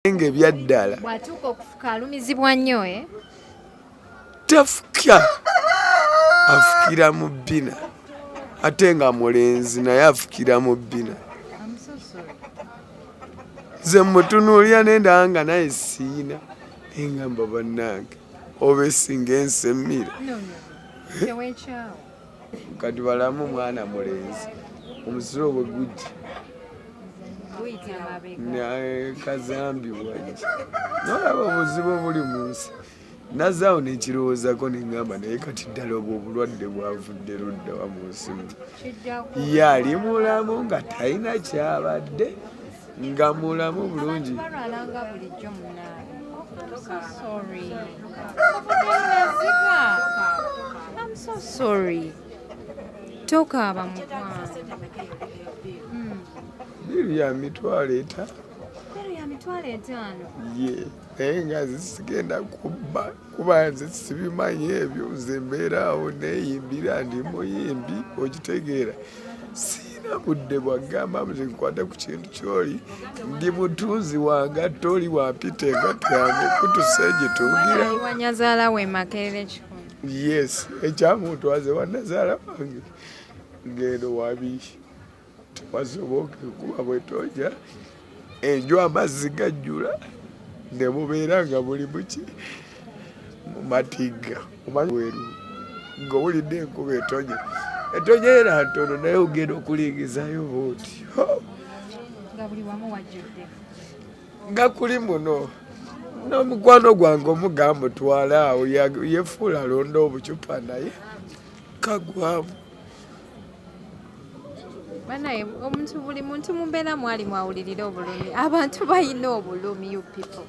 Enge byaddala. Bwatuuka okufuka alumizibwa nnyo Tafukya. Afukira mu bbina. Ate nga mulenzi naye afukira mu bbina. Nze mutunuulira nendaba nga naye siina. Engamba bannange oba esinga ensemmira. Kati balamu mwana mulenzi. Omusiro bwe gujja. Kazambibwa nti nolaba obuzibu buli mu nsi. Nazaawo nekirowoozako nengamba naye kati ddala obwo obulwadde bwavudde ludda wa mu nsi muno. Ye ali mulamu nga talina kyabadde nga mulamu bulungi. Tokaaba mukwano. Biru ya mitwalo etaano. Ye naye nga zisigenda kubba kuba nze sibimanyi ebyo nze mbeera awo neeyimbira ndi muyimbi okitegeera. Siina budde bwagamba nti nkwate ku kintu kyoli ndi mutunzi wange ate oli wampita engatto yange kutuse gituugira. Wanyazaala we Makerere kikumi. Yes, ekyamutwaze wannazaala wange ngendo wabi tewasoboka kuba bwetojja enju amazzi gajjula ne mubeera nga buli muki mu matigga omanyi weru ng'owulidde enkuba etonye era ntono naye ogenda okulingizayo booti nga buli wamu wajjudde nga kuli muno n'omukwano gwange omugamba mutwala awo yefuula alonda obucupa naye kagwamu. Banaye omuntu buli muntu mumbeera mwali mwawulirira obulumi. Abantu balina obulumi you people.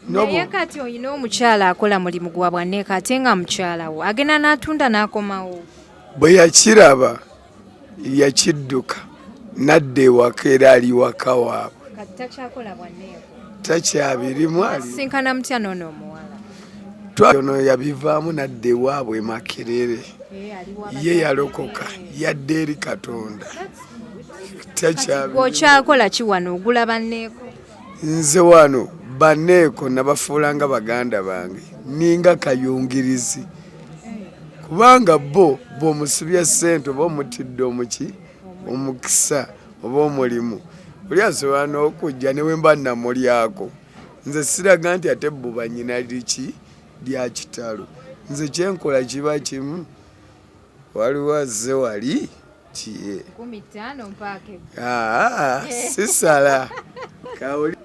Naye kati olina omukyala akola mulimu gwa bwanneeka ate nga mukyala wo agenda n'atunda n'akomawo. Bwe yakiraba yakidduka nadda ewaka era ali waka waabwe. Kati takyakola bwanneeka. Takyabirimu ali. Sinkana mutya n'ono omuwala. Twayono yabivaamu nadda ewaabwe Makerere. Ye yalokoka yadde eri Katonda. Okyakola ki wano ogula banneeko? Nze wano banneeko nabafuula nga baganda bange ninga kayungirizi kubanga bo bw'omusibya ssente oba omutidde omuki omukisa oba omulimu buli asobola n'okujja ne wemba namulyako. Nze siraga nti ate bo banyina liki lya kitalo. Nze kyenkola kiba kimu. Waliwo azze wali kiye 15 mpaake. Sisala kawuli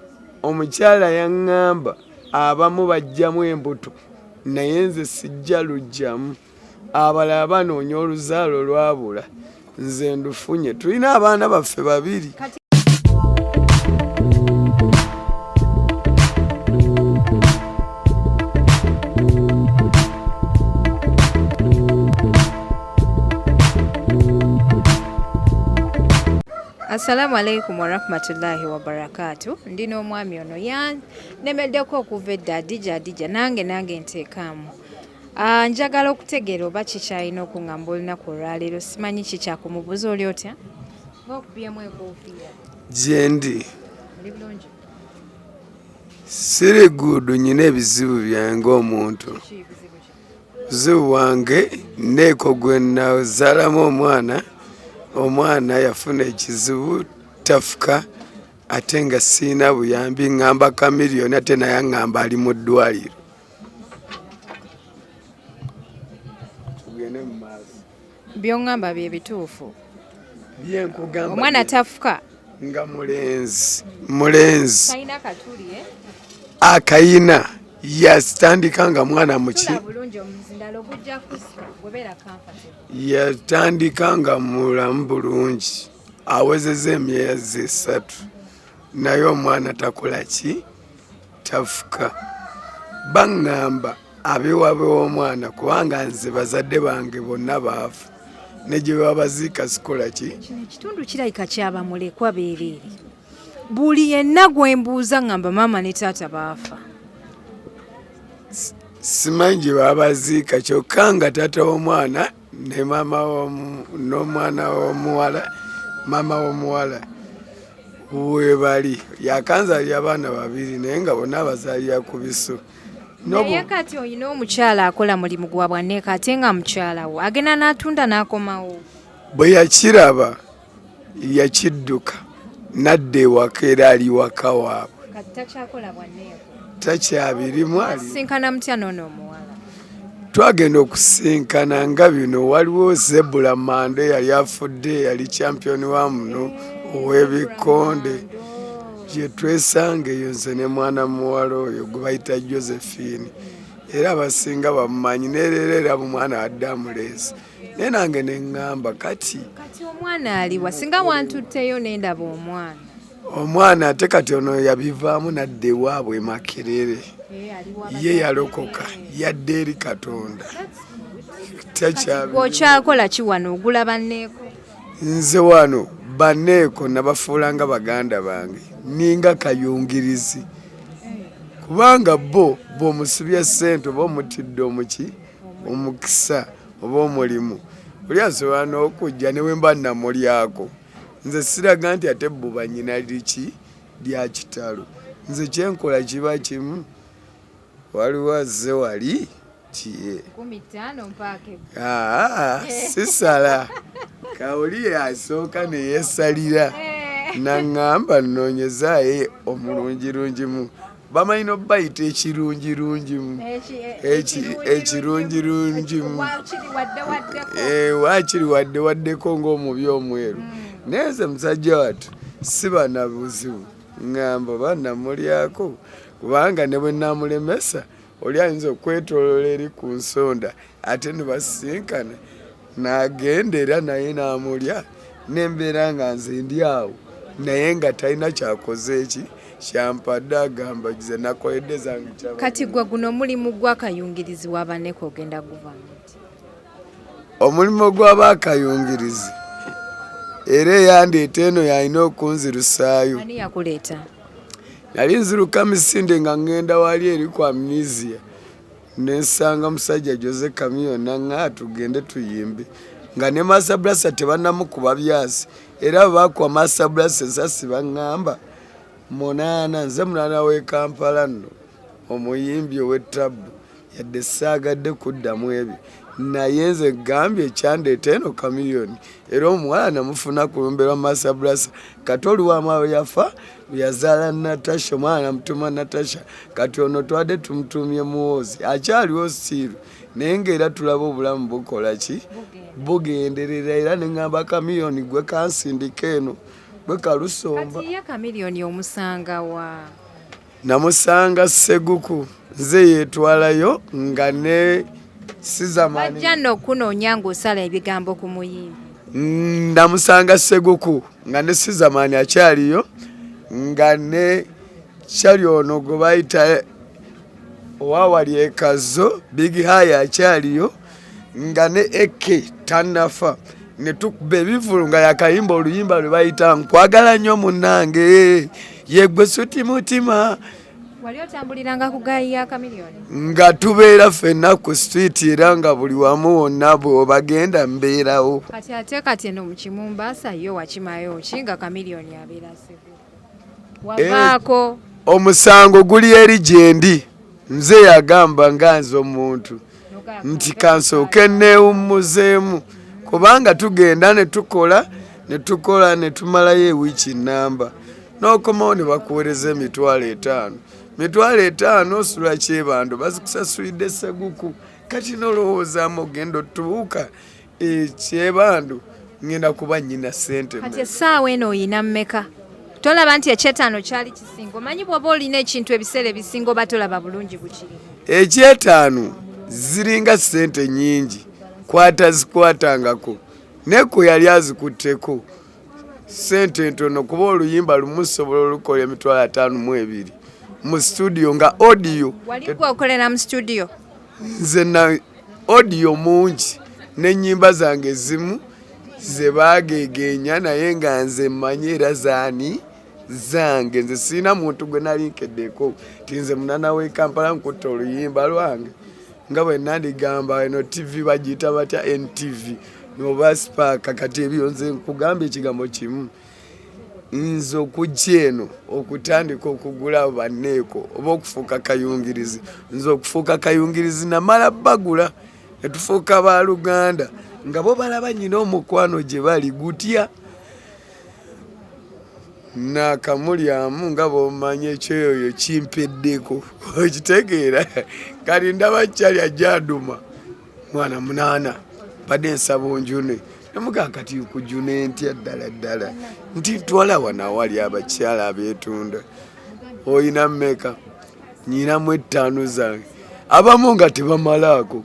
omukyala yaŋŋamba abamu bajjamu embuto naye nze sijja lujjamu. Abalala banoonya oluzaalo lwabula nze ndufunye. Tulina abaana baffe babiri. Assalamu alaikum wa rahmatullahi wa barakatuh. Ndino omwami ono yannemeddeko okuva edda Adija nange nteekaamu. Njagala okutegeera oba kikyalina okuŋŋamba olunaku olwaleero. Simanyi kikyakumubuuza oli otya? Ng'okubyemu enkofiira. Gye ndi. Oli bulungi? Siri guudu nyina ebizibu byange omuntu. Buzibu bwange Neeko gwe nazaalamu omwana yafuna ekizibu tafuka ate nga siina buyambi ŋŋamba kamiliyoni ate naye aŋŋamba ali mu ddwaliro. By'oŋŋamba bye bituufu. Byenkugamba omwana tafuka nga mulenzi talina katuli akayina yatandika nga mwana muki yatandika nga mulamu bulungi awezeza emyezi 3 naye omwana takola ki tafuka. Baŋŋamba abeewabe w'omwana kubanga nze bazadde bange bonna baafa ne gye babaziika sikola ki. Kino ekitundu kirabika kyaba mulekwa beereere. Buli yenna gwe mbuuza ŋŋamba maama ne taata baafa. Simanyi gye babaziika kyokka nga taata w'omwana ne maama n'omwana w'omuwala maama w'omuwala we bali yakanzalira abaana babiri naye nga bonna abazaalira ku biso. Naye kati olina omukyala akola mulimu gwa bwanneeka ate nga mukyala wo agenda n'atunda n'akomawo. Bwe yakiraba yakidduka nadda ewaka era ali waka waabwe. Kati takyakola bwanneeka. Takyabirimu ali. Sinkana mutya n'ono omuwala? Twagenda okusinkana nga bino waliwo Zebula Mande yali afudde yali champion wa muno ow'ebikonde gye twesanga eyo nze ne mwana muwala oyo gwe bayita Josephine era abasinga bamumanyi neerera omwana wadde amuleese naye nange ne ŋŋamba kati omwana aliwa singa wantutteyo nendaba omwana ate kati ono yabivaamu nadda ewaabwe Makerere ye yalokoka yadde eri Katonda. Okyakola ki wano ogula banneeko? Nze wano banneeko nabafuula nga baganda bange ninga kayungirizi kubanga bo bw'omusibya ssente oba omutidde omukisa oba omulimu oli asobola n'okujja ne we mba namulyako. Nze siraga nti ate bo bannyina liki lya kitalo. Nze kyenkola kiba kimu waliwo azze wali kiye 15 mpaake sisala kawuli asooka ne yeesalira naŋŋamba nnoonyezaayo omulungirungimu bamanyi n'obayita ekirungirungimu ekirungirungimu waakiri waddewaddeko ng'omubi omweru naye nze musajja wattu siba na buzibu ŋŋamba bannamulyako kubanga ne bwe naamulemesa oli ayinza okwetoloola eri ku nsonda ate ne basisinkana n'agendera naye n'amulya n'embeera nga nze ndi awo naye nga talina kyakoze eki kyampadde agamba gize nakoledde zange kyaba. Kati gwe guno omulimu gw'akayungirizi w'abanneeko ogenda guvaamu nti? Omulimu gw'abakayungirizi era eyandeeta eno yalina okunzirusaayo. Ani yakuleeta? Nali nziruka Misinde nga ngenda wali eri ku Amnesia nensanga musajja Jose Camillo nanga tugende tuyimbe nga ne Master Blaster tebannamukuba byasi era bakuwa Master Blaster ensasi baŋŋamba munaana nze munaana w'e Kampala nno omuyimbi ow'ettabu yadde saagadde kuddamu ebyo naye nze gambye ekyandeeta eno Kamiliyoni era omuwala namufuna kulumberwa Master Blaster kati oluwama yafa yazaala Natasha omwana namutuma Natasha kati ono twadde tumutumye Muwoozi akyaliwo siiru naye ng'era tulaba obulamu bukola ki bugenderera era ne ŋŋamba Kamiliyoni gwe kansindika eno gwe Kalusomba. Kati ye Kamiliyoni omusanga wa? Namusanga Seguku nze yeetwalayo nga ne sizamani bajja n'okunoonya ng'osala ebigambo ku muyimbi. Namusanga Seguku nga ne sizamani akyaliyo nga ne kyali ono gwe bayita owawali ekazo Big High akyaliyo nga ne Eke tannafa ne tukuba ebivulu nga yakayimba oluyimba lwe bayita nkwagala nnyo munnange yegwe suti mutima. Wali otambuliranga ku gaayi ya Kamiliyoni? Nga tubeera ffenna ku street era nga buli wamu wonna bw'obagenda mbeerawo. Kati ate kati eno mu Kimumbaasa yo wakimayo ki nga Kamiliyoni abeera Seguku? Wavaako? Omusango guli eri gye ndi nze yagamba nga nze omuntu nti kansooke neewummuzeemu kubanga tugenda ne tukola ne tumalayo ewiiki nnamba n'okomawo ne bakuweereza $5,000 $5,000 osula kyebando bazikusasulidde Seguku kati nolowoozaamu ogenda otubuuka ekyebando ngenda kuba nnyina ssente. Kati essaawa eno oyina mmeka? Tolaba nti ekyetaano kyali kisinga omanyi bw'oba olina ekintu ebiseera ebisinga oba tolaba bulungi bukiri? Ekyetaano ziringa ssente nnyingi zikwatangako neko yali azikutteko ssente ntono kuba oluyimba lumu sobola olukola $52,000 mu studio nga audio. Wali gwe okolera mu studio? Nze na audio mungi n'ennyimba zange zimu ze baageegenya naye nga nze mmanyi era zaani zange nze sirina muntu gwe nali nkeddeko ti nze munaana w'e Kampala nkutta oluyimba lwange nga bwe nandigamba eno TV bagiyita batya NTV noba Spark kati ebyo nze nkugamba ekigambo kimu nze okujja eno okutandika okugula banneeko oba okufuuka kayungirizi nze okufuuka kayungirizi namala bagula ne tufuuka baaluganda nga bo balaba nyina omukwano gye bali gutya nakamulyamu nga bw'omanyi ekyoyo kimpeddeko okitegeera kati ndaba kyali ajaduma mwana munaana badde nsaba onjune nemugaa kati kujuna ntya ddala nti twala wana awali abakyala abeetunda oyina mmeka nyinamu 5 zange abamu nga tebamalaako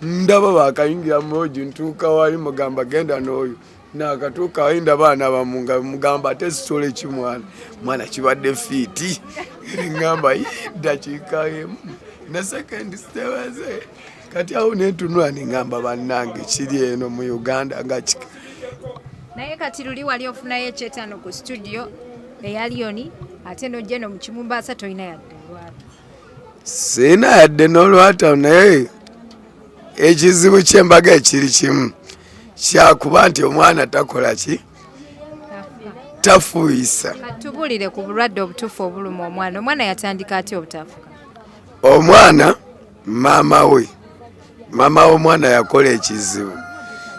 ndaba bakayingira muogi ntuuka wali mugamba genda n'oyo nakatuuka ayinda baana bamu nga mugamba ate sitole kimwana mwana kibadde fiiti ngamba dakiika emu ne sekendi sitebaze kati awo nentunula nengamba bannange kiri eno mu Uganda nga kika naye kati luli wali ofunayo ekyetaano ku studio eya Lioni ate nojja no mu Kimumbaasa toyina yadde olwata sina yadde n'olwata naye ekizibu ky'embaga ekiri kimu kyakuba nti omwana takola ki tafuuyisa katubulire ku bulwadde obutuufu obuluma omwana yatandika ati obutafuka omwana maama w'omwana yakola ekizibu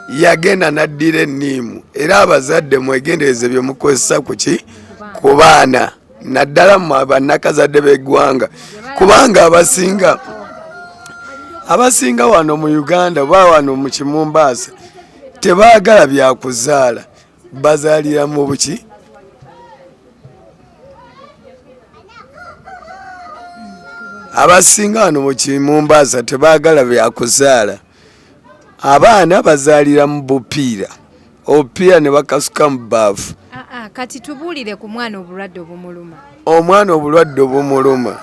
yagenda naddira enniimu era abazadde mwegendereze bye mukozesa kuki ku baana naddala mu bannakazadde b'eggwanga kubanga abasinga wano mu Uganda oba wano mu Kimumbaasa tebaagala byakuzaala bazaalira mu buki abasinga wano mu Kimumbaasa tebaagala byakuzaala abaana bazaalira mu bupiira obupiira ne bakasuka mu baafu kati tubuulire ku mwana obulwadde obumuluma omwana obulwadde obumuluma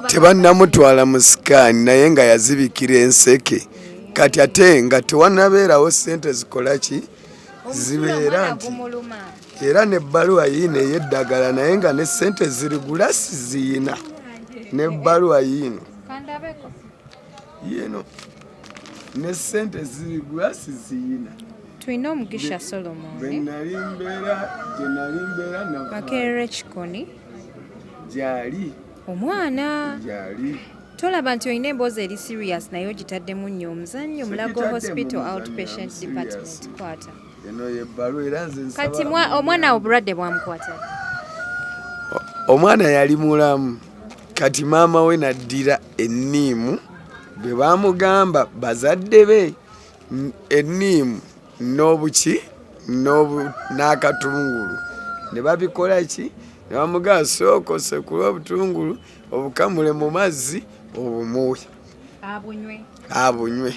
tebannamutwala mu sikaani naye nga yazibikira enseke kati ate nga tewanabeerawo ssente zikola ki zibeera nti era n'ebbaluwa yiino ey'eddagala naye nga ne ssente zirigula siziyina n'ebbaluwa yiino ne ssente zirigula siziyina tulina omugisha Solomon gye nali mbeera Makerere Kikoni gyali omwana gyali tolaba nti olina emboozi eri serious naye ogitaddemu nnyo omuzannyo Mulago Hospital Outpatient Department kwata eno yebbaluwa era nze nsaba kati omwana obulwadde bwamukwata omwana yali mulamu kati maama we naddira enniimu bwe bamugamba bazadde be enniimu n'obuki n'akatungulu ne babikola ki ne bamugamba sooka osekule obutungulu obukamule mu mazzi obumuwe abunywe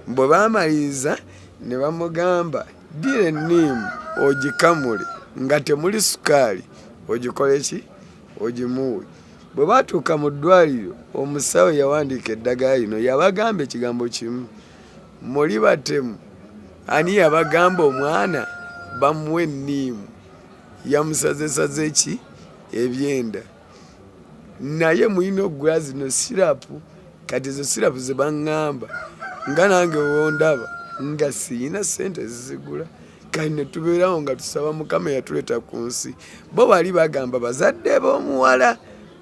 bwe bamaliriza ne bamugamba ddira enniimu ogikamule nga temuli sukaali ogikole ki ogimuwe bwe batuuka mu ddwaliro omusawo yawandiika eddagala lino yabagamba ekigambo kimu muli batemu ani yabagamba omwana bamuwe enniimu yamusazesaze ki ebyenda naye mulina okugula zino sirapu kati zo sirapu ze baŋŋamba nga nange wondaba nga siyina ssente zizigula kati ne tubeerawo nga tusaba Mukama yatuleeta ku nsi bo bali bagamba bazadde b'omuwala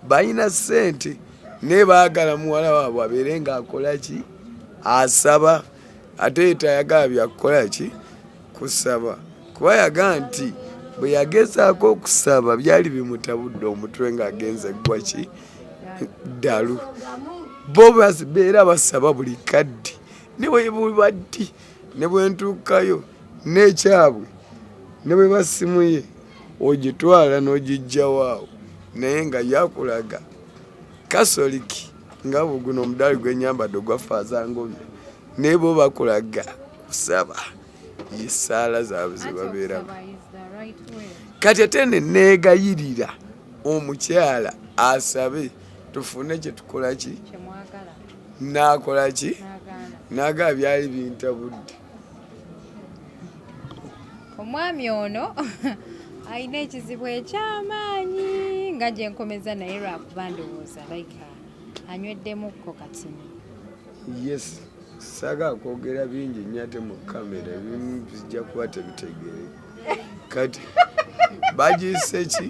balina ssente naye baagala muwala waabwe abeere ng'akola ki asaba ate yetayagala byakukola ki kusaba kuba yagaa nti bwe yagezaako okusaba byali bimutabudde omutwe ng'agenze gwa ki ddalu bo beera basaba buli kaddi ne bwe bubaddi ne bwe ntuukayo n'ekyabwe ne bwe basimuye ogitwala n'ogijjawaawo naye nga yakulaga kasoliki nga buguno omudaali gwenyambadde ogwafaazangomye naye bo bakulaga kusaba yesaala zaabwe ze babeeramu kati ate ne neegayirira omukyala asabe tufune kye tukola ki n'akola ki n'agaba byali bintabudde omwami ono alina ekizibu ekyamaanyi nga gye nkomeza naye lwakuba ndowooza like anyweddemukko katini yes saga kwogera bingi nnyo ate mu kamera ebimu bijja kuba tebitegeere kati bagiyise ki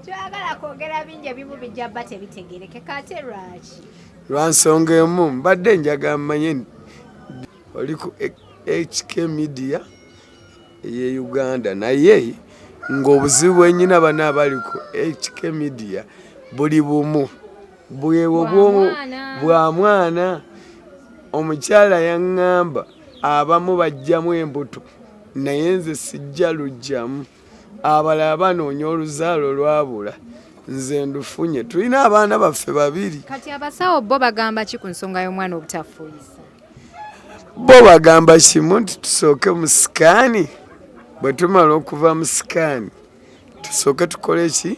kyagala kwogera bingi ebimu bijja bba tebitegerekeka ate lwaki lwa nsonga emu mbadde njaga mmanye oli ku HK Media eye Uganda naye ng'obuzibu bwennyina bano abali ku HK Media buli bumu bwewo bwa mwana omukyala yaŋŋamba abamu bajjamu embuto naye nze sijja lujjamu abalala banoonya oluzaalo lwabula nze ndufunye tulina abaana baffe babiri kati abasawo bo bagamba ki ku nsonga y'omwana obutafuuyisa bo bagamba kimu nti tusooke mu sikaani bwe tumala okuva mu sikaani tusooke tukole ki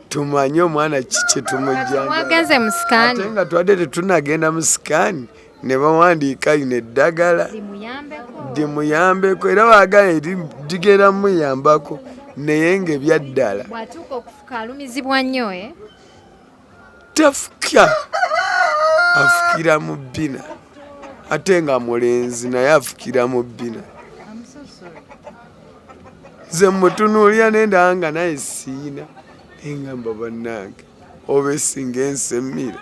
tumanye omwana kiki tumugjanmwagenze mu sikaani ate nga twadde tetunagenda mu sikaani ne bawandiika ino eddagala limuyambeko era waagala ligenda muyambako naye ng'ebyaddala bw'atuuka okufuka alumizibwa nnyo tafukya afukira mu bbina ate nga mulenzi naye afukira mu bbina nze mutunuulira nendaba nga naye siina engamba bannange oba esinga ensemmira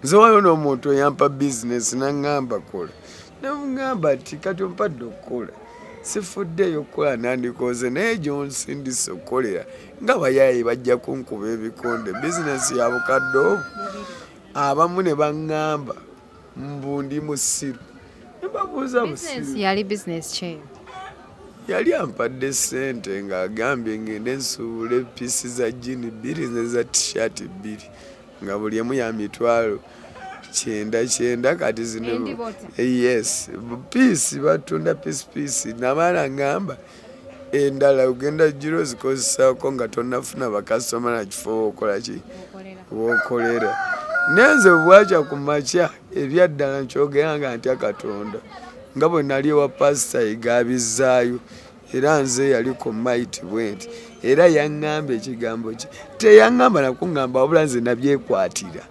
nze waliwo n'omuntu eyampa bizinesi naŋŋamba kola namugamba ati kati ompadde okukola sifuddeyo okukola nandikoze naye gyonsindisa okukolera nga bayaye bajja kunkuba ebikonde bizinesi ya bukadde obwo abamu ne baŋŋamba mbundi musiru nebabuuza musiru yali bizinesi ki yali ampadde ssente ng'agambye ngende nsuubula epiisi za jini 2 neza tishaati 2 nga buli emu ya mitwalo 9 kati zino yes piisi batunda piisi nabaana ŋŋamba endala ogenda giro zikozesaako nga tonnafuna bakasitoma na kifo wokola ki wokolera nenze bwakya ku makya ebyaddala nkyogera nga ntya Katonda nga bwe nali ewa pasita egabizaayo era nze yali ku maiti bwenti era yaŋŋamba ekigambo ki teyaŋŋamba nakuŋŋamba wabula nze nabyekwatira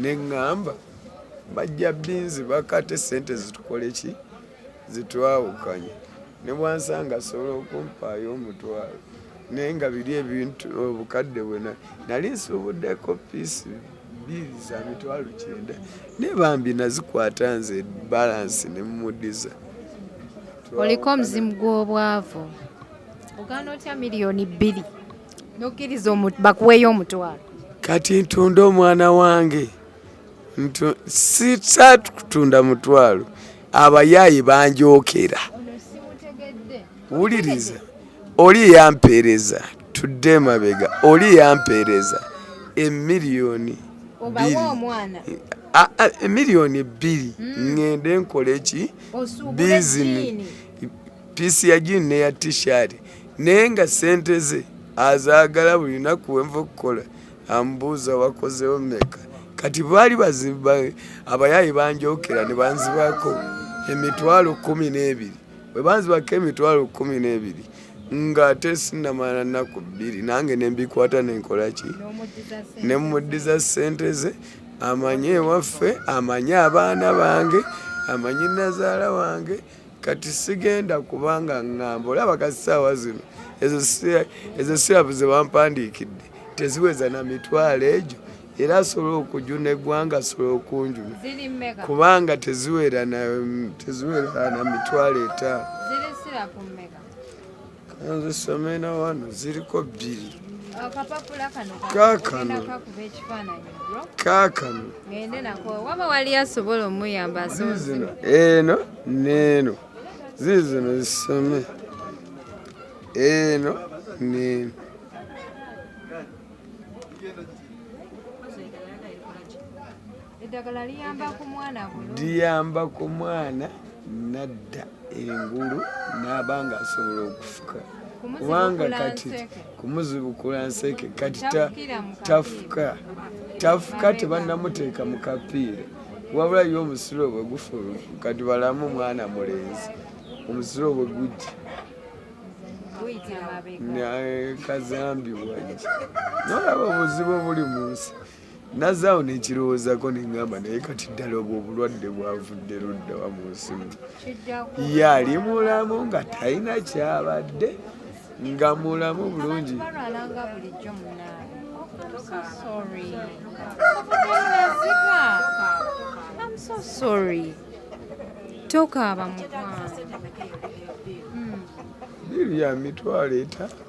neŋŋamba bajja binzi bakate sente zitukole ki zitwawukanye ne bwansanga asobola okumpaayo omutwalo naye nga biri ebintu obukadde bwena nali nsuubuddeko piisi 2 za mitwalo 9 ne bambi nazikwata nze balansi ne mumuddiza oliko omuzimu gw'obwavu ogaana otya miliyoni 2 nokkiriza bakuweeyo omutwalo kati ntunda omwana wange situnda mutwalo abayaayi banjookera wuliriza oli yampeereza tudde mabega oli yampeereza emiliyoni 2 ŋŋende nkole ki bizini piisi ya jini neya tishaati naye nga sente ze azaagala buli lunaku wenva okukola ambuuza wakozewo meka kati baali bazimba abayaayi banjookera ne banzibako emitwalo 12 bwe banzibako emitwalo 12 ng'ate sinnamala nnaku 2 nange ne mbikwata nenkola ki ne muddiza sente ze amanye ewaffe amanye abaana bange amanyi nazaala wange kati sigenda kubanga ŋŋamba olaba kasaawa zino ezo sirapu ze bampandiikidde teziweza na mitwalo egyo era asobola okujuna eggwanga asobola okunjuna kubanga teziwera na mitwalo 5 kanzisomena wano ziriko 2 kaakano waba wali asobola omuyamba zino eno neeno zizino zisome eno neeno eddagala liyamba ku mwana nadda engulu n'abanga asobola okufuka kubanga kati kumuzibukula nseke kati tafuka tebannamuteeka mu kapiira wabula yo omusiro bwe gufulu kati balamu mwana mulenzi omusiro bwe gujja kazambibwa nolaba obuzibu buli mu nsi nazaawo nekirowoozako neŋŋamba naye kati ddala obwo obulwadde bwavudde ludda wa mu nsimu yali mulamu nga talina kyabadde nga mulamu bulungi. Tokaaba mukwano. Biru ya mitwalo etaano.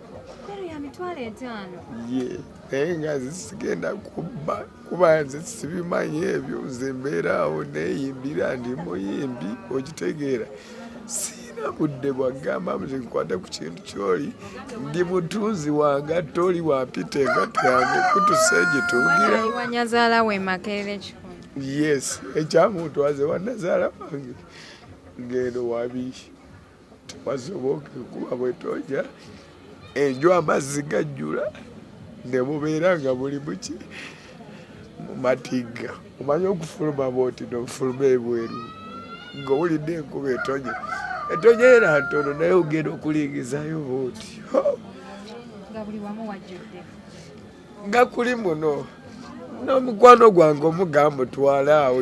Ye naye nga zigenda kubba kuba nze sibimanyi ebyo nze mbeera awo neeyimbira ndi muyimbi okitegeera siina budde bwagamba nze nkwata ku kintu kyoli ndi mutunzi wange toli wampita engatto yange kutuse gitungira wanyazaala we Makerere Kikumi. yes ekyamutwaze wanazaala wange ngendo wabi tewasoboka kuba bwetojja enjo amazzi gajjula ne mubeera nga buli muki mu matigga omanyi okufuluma bwoti nofuluma ebweru ng'owulidde enkuba etonye era ntono naye ogenda okulingizayo bwoti nga kuli muno n'omukwano gwange omugamba mutwala awo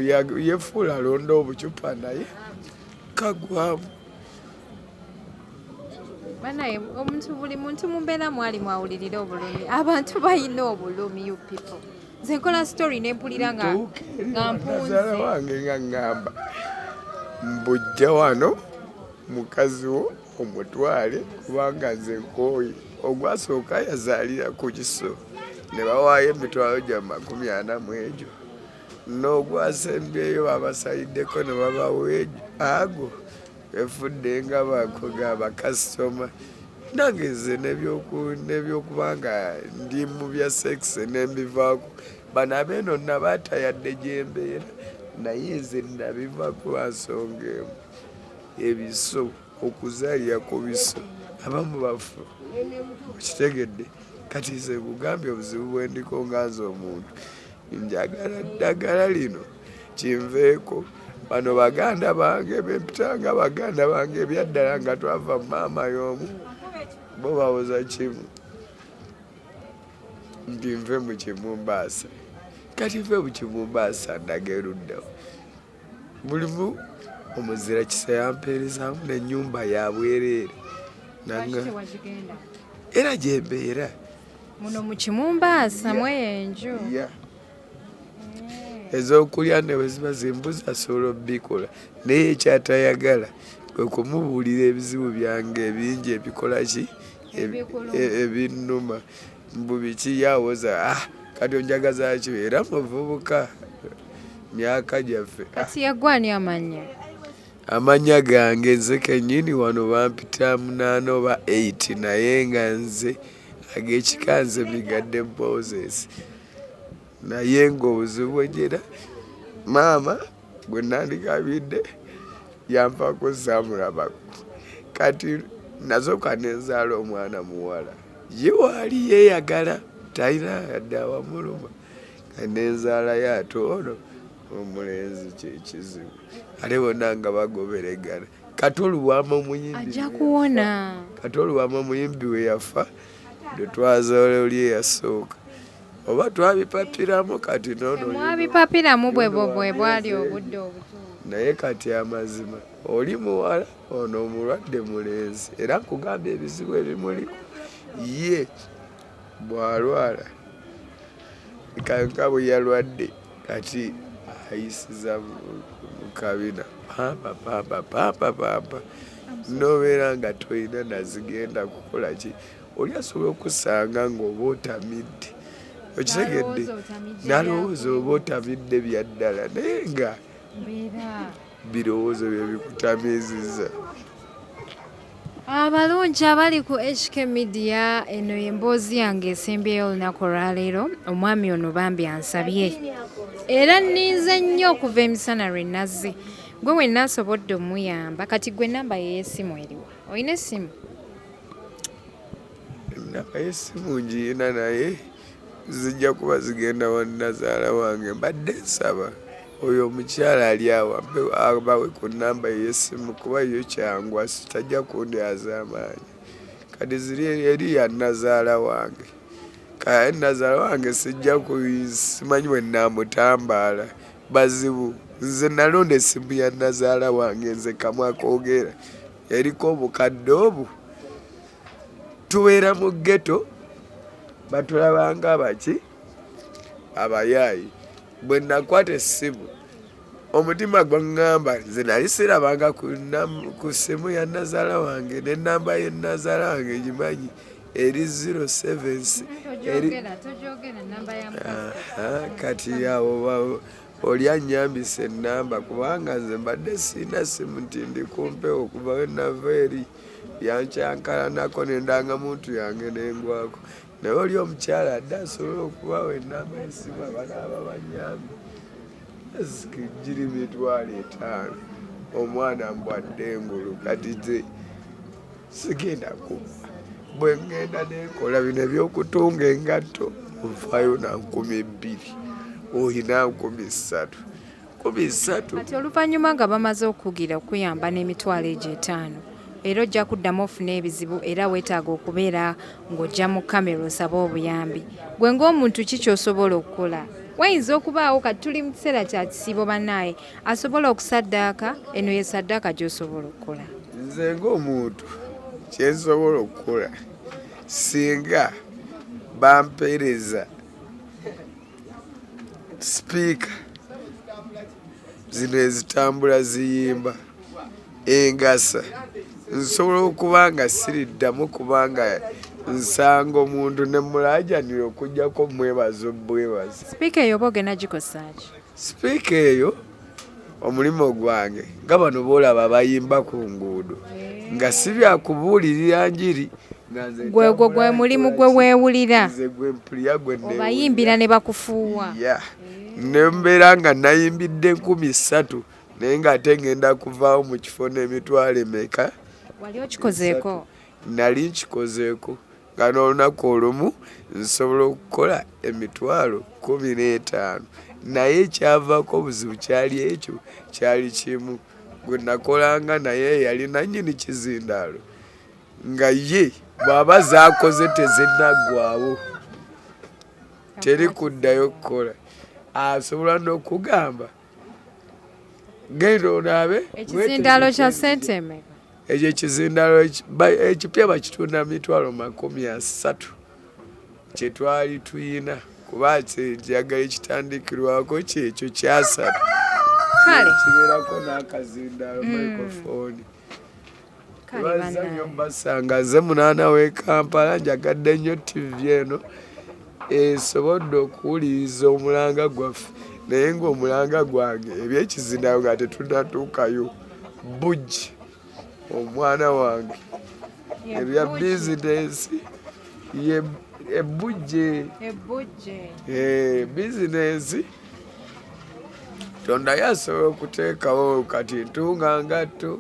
yefuula alonda obucupa naye kagwamu. Banaye buli muntu mumbeera mwali mwawulirira obulumi abantu balina obulumi you people. Nze nkola story nempulira nga mpunze wange nga ngamba mbujja wano mukazi wo omutwale kubanga nze nkooye ogwasooka yazaalira ku kiso ne bawaayo emitwalo gya 40 mu egyo n'ogwasembyeyo babasayiddeko ne babawo egyo ago efudde nga bakoga bakasitoma nange nze nebyokubanga ndi mu bya sex nembivaako bano abeeno nabaatayadde gyembeera naye nze nabivaako lwansonga emu ebiso okuzaalira ku biso abamu bafu okitegedde kati nze nkugambye obuzibu bwendiko nga nze omuntu njagala ddagala lino kinveeko bano baganda bange bempitanga baganda bange ebyaddala nga twava maama y'omu bo bawoza kimu nti nve mu Kimumbaasa kati nve mu Kimumbaasa ndaga eruddawo bulimu omuzira kisa yampeerezaamu n'ennyumba ya bwereere era gyembeera muno mu Kimumbaasa mweyenju ez'okulya ne bwe ziba zimbuzi asobola obbikola naye ekyatayagala kwe kumubuulira ebizibu byange ebingi ebikola ki ebinnuma mbu biki yawoza kati onjagaza ki era muvubuka myaka gyaffe kati yagwani amanya gange nze kennyini wano bampita 8 oba 8 naye nga nze ag'ekika nze migadde Moses naye ng'obuzibu ejjera maama gwe nandikabidde yampaako saamulabako kati nasooka nenzaala omwana muwala ye waali yeeyagala talina yadde awamuluma nenzaalayo ate ono omulenzi kyekizibu ate bonna nga bagoberegana kati olubwama omuyimbi ajja kuwona kati olubwama omuyimbi we yafa tetwazaala oli eyasooka oba twabipapiramu kati mwabipapiramu bwe bwali obudde obutuufu naye kati amazima oli muwala ono omulwadde mulenzi era nkugamba ebizibu ebimuliko ye bw'alwala kanka bwe yalwadde kati ayisiza mu kabina pampa nobeera nga toyina nazigenda kukola ki oli asobola okusanga ng'oba otamidde okitegedde nalowooza oba otamidde byaddala naye nga birowoozo bye bikutamiiziza. Abalungi abali ku HK Media eno emboozi yange esembyeyo olunaku olwaleero omwami ono bambi ansabye era nninze nnyo okuva emisana lwe nazze gwe we naasobodde omuyamba kati gwe namba y'essimu eriwa olina essimu? Namba y'essimu ngiina naye zijja kuba zigenda wannazaala wange mbadde nsaba oyo omukyala ali awo abawe ku namba y'essimu kuba yo kyangwa sitajja kundyaza amaanyi kati ziri eri yannazaala wange kaya nazaala wange sijja simanyi bwe nnamutambaala bazibu nze nalonda essimu ya nazaala wange nze kamwakoogera eriko obukadde obwo tubeera mu ghetto batulabanga abaki abayaayi bwe nakwata essimu omutima gwaŋŋamba nze nali sirabanga ku ssimu ya nazaala wange n'ennamba ye nazaala wange gimanyi eri 07 kati awo oli annyambisa ennamba kubanga nze mbadde sina simu nti ndi kumpewo okuva we nava eri yankyankalanako nendanga muntu yange nengwako naye oli omukyala adde asobola okubawo ennamba y'essimu abanaaba bannyambi giri 5,000 omwana mbwadde engulu kati ze sigenda kuba bwe ngenda nekola bino ebyokutunga engatto nfaayo na 2,000 oyina 3,000 kati oluvannyuma nga bamaze okugira okuyamba n'emitwalo egyo 5 era ojja kuddamu ofuna ebizibu era weetaaga okubeera ng'ojja mu kamera osaba obuyambi gwe ng'omuntu ki ky'osobola okukola wayinza okubaawo kati tuli mu kiseera kya kisiibo bannaaye asobola okusaddaaka eno ye saddaaka gy'osobola okukola nze ng'omuntu kyensobola okukola singa bampeereza sipiika zino ezitambula ziyimba engasa nsobola okuba nga siriddamu kubanga nsanga omuntu ne mulaajanira okujjako mwebazo bwebazo sipiika eyo oba ogenda gikosaaki sipiika eyo omulimu gwange nga bano boolaba bayimba ku nguudo nga si byakubuulirira njiri gwegwo gwe mulimu gwe weewulira obayimbira ne bakufuuwa nembeera nga nayimbidde 3,000 naye ng'ate ngenda kuvaawo mu kifo n'emitwalo emeka wali okikozeeko nali nkikozeeko nga n'olunaku olumu nsobola okukola emitwalo 15 naye ekyavaako obuzibu kyali ekyo kyali kimu gwe nakolanga naye yali nannyini kizindaalo nga ye bw'aba zaakoze tezinnaggwawo teri kuddayo kukola asobola n'okugamba genda onaabe ekizindaalo kya sente emeka ekyo ekizindaalo ekipya bakitunda 30,000 kyetwali tuyina kuba kyeyagala ekitandikirwako kyekyo kya 3 kibeerako n'akazindaalo microphone baza nnyo basanga ze 8 w'e Kampala njagadde nnyo TV eno esobodde okuwuliriza omulanga gwaffe naye ng'omulanga gwange ebyekizindaalo nga tetunnatuukayo bujji omwana wange ebya bizinensi ye ebujje bizinensi tonda yasobola okuteekawo kati ntunga ngatto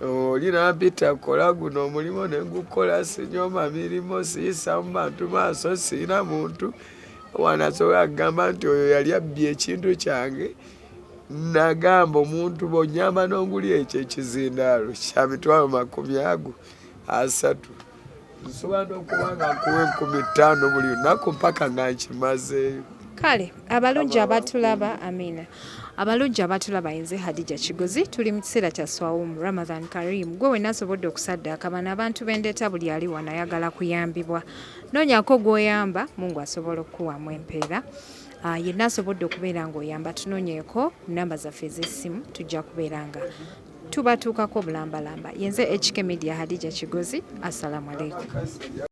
oli nampita kola guno omulimu ne gukola sinyoma mirimu siisa mu bantu maaso siina muntu wanasobola kugamba nti oyo yali abbye ekintu kyange nagamba omuntu bw'onyamba n'onguli ekyo ekizindaalo kya 30,000 nsobola n'okuba nga nkuwa 15,000 buli lunaku mpaka nga nkimazeeyo. kale abalungi abatulaba amina abalungi abatulaba nze Hadija Kigozi tuli mu kiseera kya Swawumu Ramadan Karim gwe wenna asobodde okusaddaaka bano abantu b'endeeta buli ali wano ayagala kuyambibwa noonyako gw'oyamba Mungu asobola okukuwamu empeera yenna asobodde okubeera ng'oyamba tunoonyeeko namba zaffe ez'essimu tujja kubeera nga tubatuukako bulambalamba yenze HK Media Hadija Kigozi assalamu alaikum.